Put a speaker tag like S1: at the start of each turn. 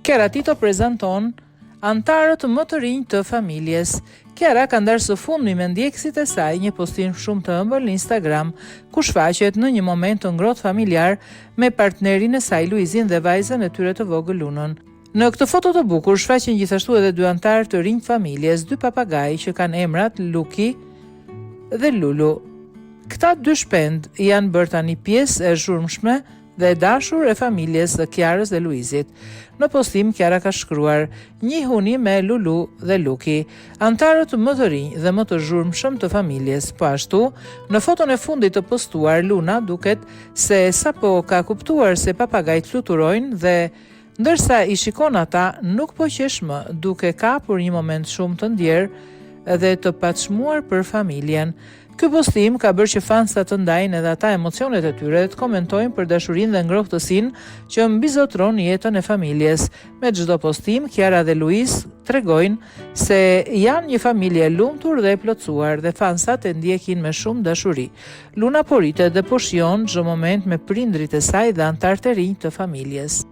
S1: Kiara Tito prezanton antarët më të rinj të familjes. Kiara ka ndarë së fundmi me ndjekësit e saj një postim shumë të ëmbël në Instagram, ku shfaqet në një moment të ngrohtë familjar me partnerin e saj Luizin dhe vajzën e tyre të vogël Lunën. Në këtë foto të bukur shfaqen gjithashtu edhe dy antarë të rinj familjes, dy papagaj që kanë emrat Luki dhe Lulu. Këta dy shpend janë bërë tani pjesë e zhurmshme dhe e dashur e familjes së Kiarës dhe Luizit. Në postim, Kiara ka shkruar: "Njihuni me Lulu dhe Luki, antarët më të rinj dhe më të zhurmshëm të familjes." Po ashtu, në foton e fundit të postuar, Luna duket se sapo ka kuptuar se papagajt fluturojnë dhe ndërsa i shikon ata, nuk po qesh më, duke kapur një moment shumë të ndjerë dhe të paçmuar për familjen. Ky postim ka bërë që fansat të ndajnë edhe ata emocionet e tyre dhe të komentojnë për dashurinë dhe ngrohtësinë që mbizotron jetën e familjes. Me çdo postim, Kiara dhe Luiz tregojnë se janë një familje e lumtur dhe e plotësuar dhe fansat e ndjekin me shumë dashuri. Luna po rritet dhe po shijon çdo moment me prindrit e saj dhe antarët e rinj të familjes.